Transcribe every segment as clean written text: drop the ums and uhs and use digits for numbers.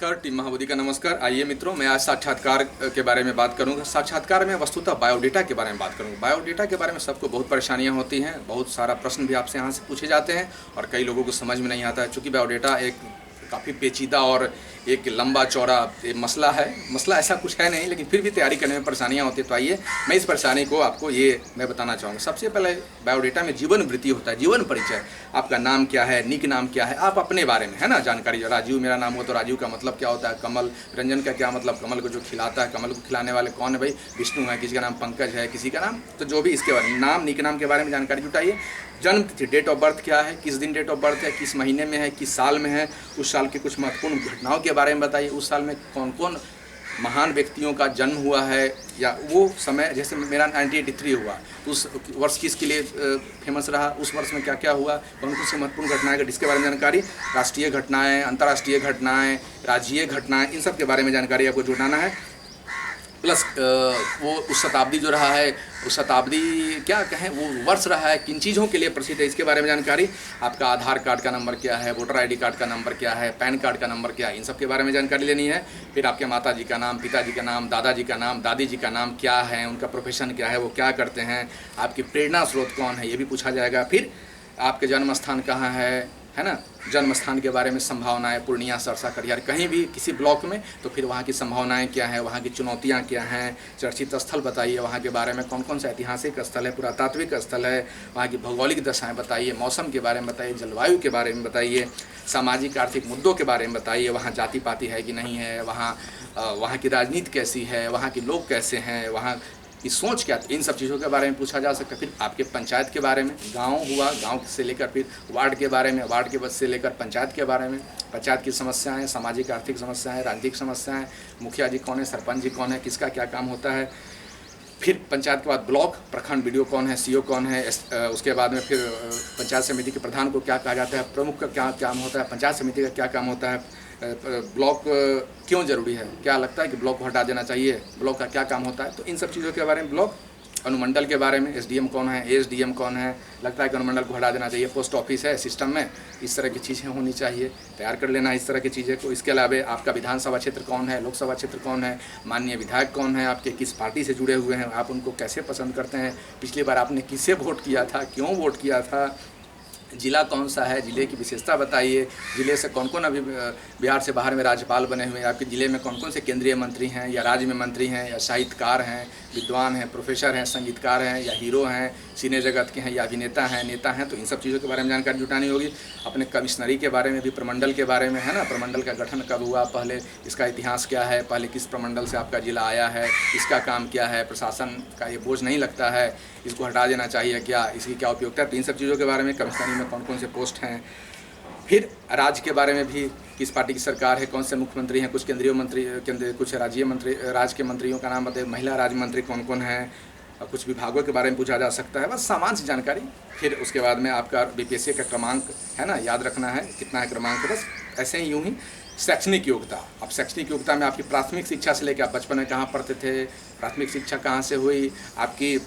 नमस्कार टीम महाबोधि का नमस्कार। आइए मित्रों, मैं आज साक्षात्कार के बारे में बात करूंगा। साक्षात्कार में वस्तुतः बायोडेटा के बारे में बात करूंगा। बायोडेटा के बारे में सबको बहुत परेशानियां होती हैं, बहुत सारा प्रश्न भी आपसे यहाँ से पूछे जाते हैं और कई लोगों को समझ में नहीं आता है। चूँकि बायोडेटा एक काफ़ी पेचीदा और एक लंबा चौड़ा मसला है। मसला ऐसा कुछ है नहीं, लेकिन फिर भी तैयारी करने में परेशानियां होती हैं। तो आइए मैं इस परेशानी को आपको मैं बताना चाहूँगा। सबसे पहले बायोडेटा में जीवन वृत्ति होता है, जीवन परिचय। आपका नाम क्या है, निक नाम क्या है, आप अपने बारे में है ना जानकारी। राजीव मेरा नाम हो तो राजीव का मतलब क्या होता है, कमल रंजन का क्या मतलब, कमल को जो खिलाता है, कमल को खिलाने वाले कौन है भाई, विष्णु है, किसी का नाम पंकज है, किसी का नाम, तो जो भी इसके बारे में नाम निक नाम के बारे में जानकारी जुटाइए। जन्म तिथि, डेट ऑफ बर्थ क्या है, किस दिन डेट ऑफ बर्थ है, किस महीने में है, किस साल में है, उस साल के कुछ महत्वपूर्ण घटनाओं के बारे में बताइए। उस साल में कौन कौन महान व्यक्तियों का जन्म हुआ है, या वो समय, जैसे मेरा 1983 हुआ, तो उस वर्ष किसके लिए फेमस रहा, उस वर्ष में क्या क्या हुआ, कौन कौन सी महत्वपूर्ण घटनाएं घटी, इसके बारे में जानकारी। राष्ट्रीय घटनाएं, अंतर्राष्ट्रीय घटनाएं, राज्यीय घटनाएं, इन सब के बारे में जानकारी आपको जुटाना है। प्लस वो उस शताब्दी जो रहा है, उस शताब्दी क्या कहें, वो वर्ष रहा है किन चीज़ों के लिए प्रसिद्ध है, इसके बारे में जानकारी। आपका आधार कार्ड का नंबर क्या है, वोटर आईडी कार्ड का नंबर क्या है, पैन कार्ड का नंबर क्या है, इन सब के बारे में जानकारी लेनी है। फिर आपके माता जी का नाम, पिताजी का नाम, दादाजी का नाम, दादी जी का नाम क्या है, उनका प्रोफेशन क्या है, वो क्या करते हैं, आपकी प्रेरणा स्रोत कौन है, ये भी पूछा जाएगा। फिर आपके जन्म स्थान कहाँ है ना, जन्म स्थान के बारे में संभावनाएं, पूर्णिया, सरसा, कटिहार, कहीं भी किसी ब्लॉक में, तो फिर वहाँ की संभावनाएं क्या हैं, वहाँ की चुनौतियाँ क्या हैं। चर्चित स्थल बताइए, वहाँ के बारे में कौन कौन सा ऐतिहासिक स्थल है, पुरातात्विक स्थल है, वहाँ की भौगोलिक दशाएं बताइए, मौसम के बारे में बताइए, जलवायु के बारे में बताइए, सामाजिक आर्थिक मुद्दों के बारे में बताइए, वहाँ जाति पाति है कि नहीं है, वहाँ की राजनीति कैसी है, वहाँ के लोग कैसे हैं, वहाँ की सोच क्या, इन सब चीज़ों के बारे में पूछा जा सकता है। फिर आपके पंचायत के बारे में, गांव हुआ, गांव से लेकर फिर वार्ड के बारे में, वार्ड के बस से लेकर पंचायत के बारे में, पंचायत की समस्याएं, सामाजिक आर्थिक समस्याएं, राजनीतिक समस्याएं, मुखिया जी कौन है, सरपंच जी कौन है, किसका क्या काम होता है। फिर पंचायत के बाद ब्लॉक, प्रखंड बीडीओ कौन है, सीओ कौन है, उसके बाद में फिर पंचायत समिति के प्रधान को क्या कहा जाता है, प्रमुख का क्या काम होता है, पंचायत समिति का क्या काम होता है, ब्लॉक क्यों ज़रूरी है, क्या लगता है कि ब्लॉक को हटा देना चाहिए, ब्लॉक का क्या काम होता है। तो इन सब चीज़ों के बारे में, ब्लॉक, अनुमंडल के बारे में, एसडीएम कौन है, एसडीएम कौन है, लगता है कि अनुमंडल को हटा देना चाहिए, पोस्ट ऑफिस है सिस्टम में, इस तरह की चीज़ें होनी चाहिए, तैयार कर लेना इस तरह की चीज़ें को। इसके अलावा आपका विधानसभा क्षेत्र कौन है, लोकसभा क्षेत्र कौन है, माननीय विधायक कौन है, आपके किस पार्टी से जुड़े हुए हैं, आप उनको कैसे पसंद करते हैं, पिछली बार आपने किसे वोट किया था, क्यों वोट किया था, जिला कौन सा है, जिले की विशेषता बताइए, जिले से कौन कौन अभी बिहार से बाहर में राज्यपाल बने हुए हैं, आपके ज़िले में कौन कौन से केंद्रीय मंत्री हैं, या राज्य में मंत्री हैं, या साहित्यकार हैं, विद्वान हैं, प्रोफेसर हैं, संगीतकार हैं, या हीरो हैं, सिने जगत के हैं, या अभिनेता हैं, नेता हैं। तो इन सब चीज़ों के बारे में जानकारी जुटानी होगी। अपने कमिश्नरी के बारे में भी, प्रमंडल के बारे में, है ना, प्रमंडल का गठन कब हुआ, पहले इसका इतिहास क्या है, पहले किस प्रमंडल से आपका जिला आया है, इसका काम क्या है, प्रशासन का ये बोझ नहीं लगता है, इसको हटा देना चाहिए क्या, इसकी क्या उपयोगिता है। तो इन सब चीज़ों के बारे में, कमिश्नरी में कौन कौन से पोस्ट हैं। फिर राज्य के बारे में भी, किस पार्टी की सरकार है, कौन से मुख्यमंत्री हैं, कुछ केंद्रीय मंत्री, कुछ राज्य मंत्री, राज्य के मंत्रियों का नाम बताइए, महिला राज्य मंत्री कौन कौन है, और कुछ विभागों के बारे में पूछा जा सकता है, बस सामान्य सी जानकारी। फिर उसके बाद में आपका बीपीएससी का क्रमांक है ना, याद रखना है कितना है क्रमांक, बस ऐसे ही यूँ ही। शैक्षणिक योग्यता, अब शैक्षणिक योग्यता में आपकी प्राथमिक शिक्षा से लेकर आप बचपन में कहाँ पढ़ते थे, प्राथमिक शिक्षा कहाँ से हुई, आपकी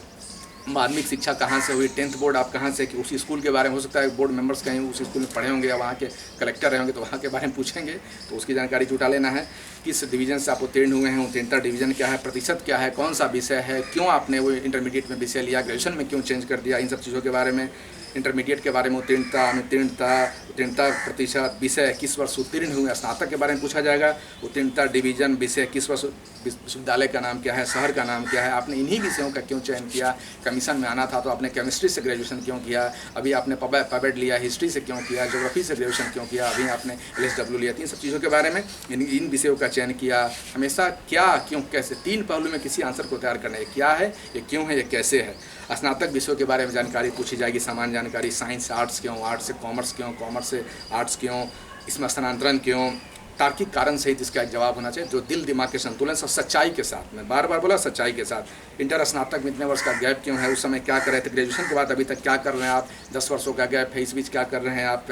माध्यमिक शिक्षा कहाँ से हुई, 10th बोर्ड आप कहाँ से, कि उसी स्कूल के बारे में, हो सकता है बोर्ड मेंबर्स कहीं उस स्कूल में पढ़े होंगे या वहाँ के कलेक्टर रहे होंगे, तो वहाँ के बारे में पूछेंगे, तो उसकी जानकारी जुटा लेना है। किस डिवीज़न से आप उत्तीर्ण हुए हैं, उत्तीर्णता डिवीज़न क्या है, प्रतिशत क्या है, कौन सा विषय है, क्यों आपने वो इंटरमीडिएट में विषय लिया, ग्रेजुएशन में क्यों चेंज कर दिया, इन सब चीज़ों के बारे में। इंटरमीडिएट के बारे में, उत्तीर्णता, उत्तीर्णता प्रतिशत, विषय किस वर्ष उत्तीर्ण हुए, स्नातक के बारे में पूछा जाएगा, उत्तीर्णता डिवीजन, विषय किस वर्ष, विश्वविद्यालय का नाम क्या है, शहर का नाम क्या है, आपने इन्हीं विषयों का क्यों चयन किया, कमीशन में आना था तो आपने केमिस्ट्री से ग्रेजुएशन क्यों किया, अभी आपने पबेड लिया, हिस्ट्री से क्यों किया, ज्योग्राफी से ग्रेजुएशन क्यों किया, अभी आपने LSW लिया। इन सब चीज़ों के बारे में, इन विषयों का चयन किया, हमेशा क्या, क्यों, कैसे, 3 पहलू में किसी आंसर को तैयार करना है, क्या है, ये क्यों है, ये कैसे है। स्नातक विषयों के बारे में जानकारी पूछी जाएगी, सामान्य जानकारी, साइंस से आर्ट्स क्यों, आर्ट्स से कॉमर्स क्यों, कॉमर्स से आर्ट्स क्यों, इसमें स्थानांतरण क्यों, तार्किक कारण सहित इसका एक जवाब होना चाहिए, जो दिल दिमाग के संतुलन से, सच्चाई के साथ, मैं बार बार बोला सच्चाई के साथ। इंटर स्नातक में इतने वर्ष का गैप क्यों है, उस समय क्या कर रहे थे, ग्रेजुएशन के बाद अभी तक क्या कर रहे हैं आप, 10 वर्षों का गैप है, इस बीच क्या कर रहे हैं आप,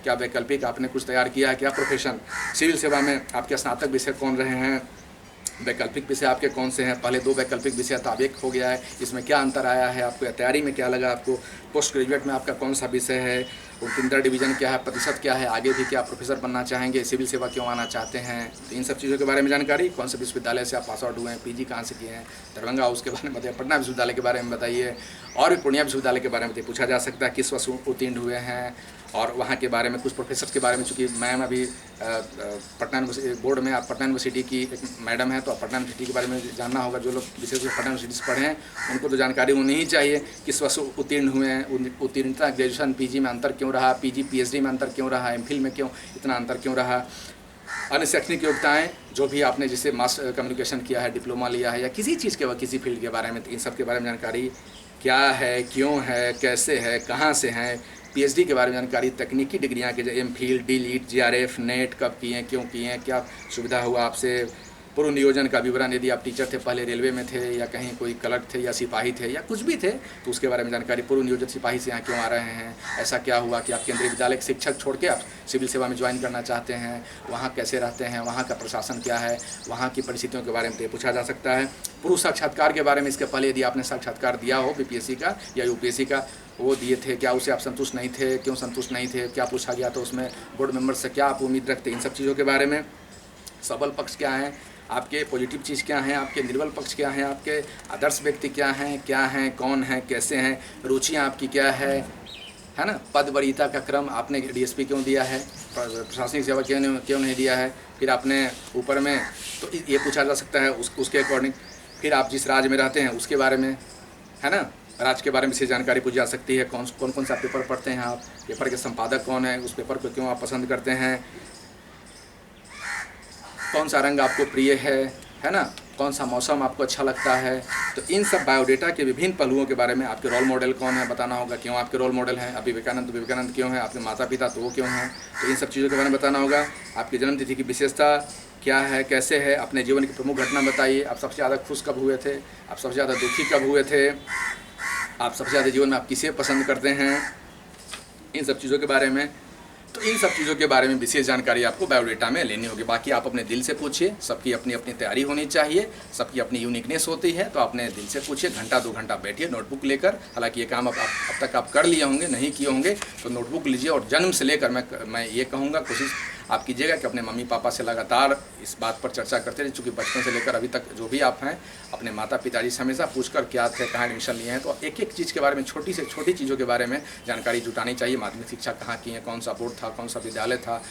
क्या वैकल्पिक आपने कुछ तैयार किया है, क्या प्रोफेशन, सिविल सेवा में आपके स्नातक विषय कौन रहे हैं, वैकल्पिक विषय आपके कौन से हैं, पहले 2 वैकल्पिक विषय था, अब 1 हो गया है, इसमें क्या अंतर आया है, आपको तैयारी में क्या लगा, आपको पोस्ट ग्रेजुएट में आपका कौन सा विषय है, उत्तीर्णता डिवीज़न क्या है, प्रतिशत क्या है, आगे भी क्या प्रोफेसर बनना चाहेंगे, सिविल सेवा क्यों आना चाहते हैं, तो इन सब चीज़ों के बारे में जानकारी, कौन से विश्वविद्यालय से आप पास आउट हुए हैं, पीजी कहाँ से किए हैं, दरभंगा उसके बारे में बताइए, पटना विश्वविद्यालय के बारे में बताइए, और भी पूर्णिया विश्वविद्यालय के बारे में पूछा जा सकता है, किस वर्ष उत्तीर्ण हुए हैं, और वहाँ के बारे में कुछ प्रोफेसर के बारे में। चूँकि मैम अभी पटना बोर्ड में आप पटना यूनिवर्सिटी की एक मैडम है, तो आप पटना यूनिवर्सिटी के बारे में जानना होगा। जो लोग विशेष रूप से पटना यूनिवर्सिटी से पढ़े हैं उनको तो जानकारी होनी ही चाहिए, किस वर्ष उत्तीर्ण हुए हैं, उत्तीर्णता ग्रेजुएशन पीजी में अंतर क्यों रहा, पीजी पीएचडी में अंतर क्यों रहा, एमफिल में क्यों इतना अंतर क्यों रहा, अन्य शैक्षणिक योग्यताएँ जो भी आपने जैसे मास कम्युनिकेशन किया है, डिप्लोमा लिया है, या किसी चीज़ के किसी फील्ड के बारे में, इन सब के बारे में जानकारी क्या है, क्यों है, कैसे है, कहाँ से हैं, पीएचडी के बारे में जानकारी, तकनीकी डिग्रियाँ के एमफिल, डीलिट, जीआरएफ, नेट कब किए हैं, क्यों किए हैं, क्या सुविधा हुआ आपसे, पूर्व नियोजन का विवरण, यदि आप टीचर थे, पहले रेलवे में थे या कहीं कोई क्लर्क थे या सिपाही थे या कुछ भी थे तो उसके बारे में जानकारी, पूर्व नियोजन सिपाही से यहाँ क्यों आ रहे हैं, ऐसा क्या हुआ कि आप केंद्रीय विद्यालय के शिक्षक छोड़ के आप सिविल सेवा में ज्वाइन करना चाहते हैं, वहाँ कैसे रहते हैं, वहाँ का प्रशासन क्या है, वहाँ की परिस्थितियों के बारे में पूछा जा सकता है। पूर्व साक्षात्कार के बारे में, इसके पहले यदि आपने साक्षात्कार दिया हो बीपीएससी का या यूपीएससी का, वो दिए थे, क्या उससे आप संतुष्ट नहीं थे, क्यों संतुष्ट नहीं थे, क्या पूछा गया, तो उसमें बोर्ड मेंबर से क्या आप उम्मीद रखते हैं, इन सब चीज़ों के बारे में। सबल पक्ष क्या है आपके, पॉजिटिव चीज़ क्या है आपके, निर्बल पक्ष क्या है आपके, आदर्श व्यक्ति क्या हैं, कौन है, कैसे हैं, रुचियाँ आपकी क्या है ना, पद वरीयता का क्रम, आपने डीएसपी क्यों दिया है, प्रशासनिक सेवा क्यों नहीं दिया है, फिर आपने ऊपर में, तो ये पूछा जा सकता है उसके अकॉर्डिंग। फिर आप जिस राज्य में रहते हैं उसके बारे में, है ना, राज्य के बारे में से जानकारी पूछी जा सकती है। कौन सा पेपर पढ़ते हैं आप, पेपर के संपादक कौन है, उस पेपर को क्यों आप पसंद करते हैं, कौन सा रंग आपको प्रिय है ना, कौन सा मौसम आपको अच्छा लगता है। तो इन सब बायोडेटा के विभिन्न पहलुओं के बारे में, आपके रोल मॉडल कौन है बताना होगा, क्यों आपके रोल मॉडल हैं, अभी विवेकानंद क्यों है, आपके माता पिता तो वो क्यों हैं, तो इन सब चीज़ों के बारे में बताना होगा। आपकी जन्मतिथि की विशेषता क्या है, कैसे है, अपने जीवन की प्रमुख घटना बताइए, आप सबसे ज़्यादा खुश कब हुए थे, आप सबसे ज़्यादा दुखी कब हुए थे, आप सबसे ज़्यादा जीवन में आप किसे पसंद करते हैं, इन सब चीज़ों के बारे में। तो इन सब चीज़ों के बारे में विशेष जानकारी आपको बायोडेटा में लेनी होगी। बाकी आप अपने दिल से पूछिए, सबकी अपनी अपनी तैयारी होनी चाहिए, सबकी अपनी यूनिकनेस होती है, तो अपने दिल से पूछिए, घंटा 2 घंटा बैठिए नोटबुक लेकर। हालांकि ये काम अब तक आप कर लिए होंगे, नहीं किए होंगे तो नोटबुक लीजिए, और जन्म से लेकर मैं ये कहूँगा कोशिश आप कीजिएगा कि अपने मम्मी पापा से लगातार इस बात पर चर्चा करते रहिए। चूँकि बचपन से लेकर अभी तक जो भी आप हैं, अपने माता पिताजी से हमेशा पूछकर क्या थे, कहाँ एडमिशन लिए हैं, तो एक एक चीज़ के बारे में, छोटी से छोटी चीज़ों के बारे में जानकारी जुटानी चाहिए। माध्यमिक शिक्षा कहाँ की है, कौन सा बोर्ड था, कौन सा विद्यालय था,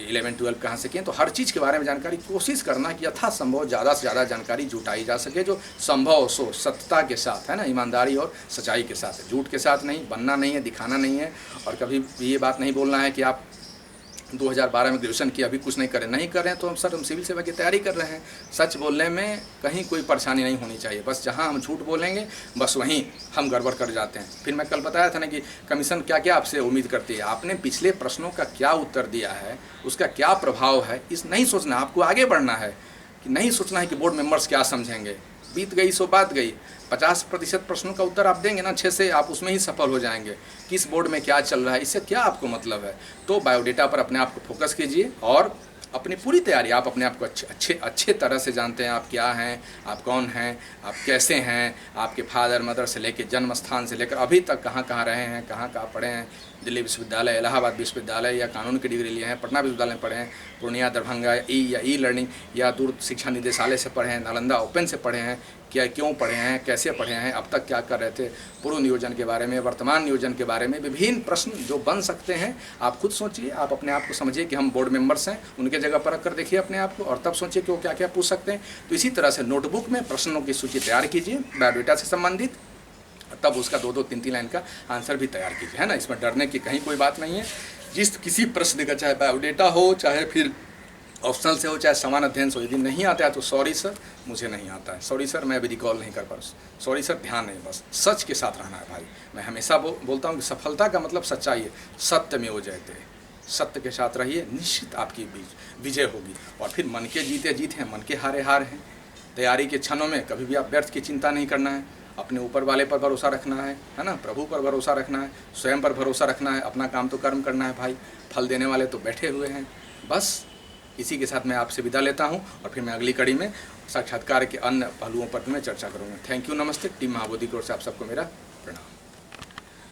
11-12 कहाँ से किए, तो हर चीज़ के बारे में जानकारी कोशिश करना कि यथासंभव ज़्यादा से ज़्यादा जानकारी जुटाई जा सके, जो संभव सो सत्यता के साथ, है ना, ईमानदारी और सच्चाई के साथ, झूठ के साथ नहीं, बनना नहीं है, दिखाना नहीं है, और कभी भी ये बात नहीं बोलना है कि आप 2012 में ग्रेजुएशन किया, अभी कुछ नहीं कर रहे हैं तो हम सिविल सेवा की तैयारी कर रहे हैं। सच बोलने में कहीं कोई परेशानी नहीं होनी चाहिए, बस जहां हम झूठ बोलेंगे बस वहीं हम गड़बड़ कर जाते हैं। फिर मैं कल बताया था ना कि कमीशन क्या क्या आपसे उम्मीद करती है, आपने पिछले प्रश्नों का क्या उत्तर दिया है, उसका क्या प्रभाव है, इस नहीं सोचना, आपको आगे बढ़ना है, कि नहीं सोचना है कि बोर्ड मेंबर्स क्या समझेंगे। बीत गई सो बात गई, 50% प्रश्नों का उत्तर आप देंगे ना 6 से, आप उसमें ही सफल हो जाएंगे। किस बोर्ड में क्या चल रहा है, इससे क्या आपको मतलब है। तो बायोडेटा पर अपने आप को फोकस कीजिए, और अपनी पूरी तैयारी, आप अपने आप को अच्छे तरह से जानते हैं, आप क्या हैं, आप कौन हैं, आप कैसे हैं, आपके फादर मदर से लेकर जन्म स्थान से लेकर अभी तक कहाँ कहाँ रहे हैं, कहाँ कहाँ पढ़े हैं, दिल्ली विश्वविद्यालय, इलाहाबाद विश्वविद्यालय या कानून की डिग्री लिए हैं, पटना विश्वविद्यालय में पढ़े हैं, पूर्णिया, दरभंगा ई लर्निंग या दूर शिक्षा निदेशालय से पढ़े हैं, नालंदा ओपन से पढ़े हैं, क्या क्यों पढ़े हैं, कैसे पढ़े हैं, अब तक क्या कर रहे थे, पूर्व नियोजन के बारे में, वर्तमान नियोजन के बारे में विभिन्न प्रश्न जो बन सकते हैं। आप खुद सोचिए, आप अपने आप को समझिए कि हम बोर्ड मेंबर्स हैं, उनके जगह पर रख कर देखिए अपने आप को, और तब सोचिए कि वो क्या क्या पूछ सकते हैं। तो इसी तरह से नोटबुक में प्रश्नों की सूची तैयार कीजिए बायोडेटा से संबंधित, तब उसका 2-2, 3-3 लाइन का आंसर भी तैयार कीजिए, है ना। इसमें डरने की कहीं कोई बात नहीं है। किसी प्रश्न का, चाहे बायोडेटा हो, चाहे फिर ऑप्शनल से हो, चाहे समान अध्ययन से हो, यदि नहीं आता है तो सॉरी सर, मुझे नहीं आता है, सॉरी सर, मैं अभी रिकॉल नहीं कर पा रहा, सॉरी सर, ध्यान नहीं, बस सच के साथ रहना है भाई। मैं हमेशा बोलता हूँ कि सफलता का मतलब सच्चाई है, सत्य में हो जाते, सत्य के साथ रहिए, निश्चित आपकी विजय होगी। और फिर मन के जीते जीत हैं, मन के हारे हार हैं। तैयारी के क्षणों में कभी भी आप व्यर्थ की चिंता नहीं करना है, अपने ऊपर वाले पर भरोसा रखना है ना, प्रभु पर भरोसा रखना है, स्वयं पर भरोसा रखना है, अपना काम तो कर्म करना है भाई, फल देने वाले तो बैठे हुए हैं। बस इसी के साथ मैं आपसे विदा लेता हूं, और फिर मैं अगली कड़ी में साक्षात्कार के अन्य पहलुओं पर भी मैं चर्चा करूंगा। थैंक यू, नमस्ते। टीम महाबोधि की ओर से आप सबको मेरा प्रणाम।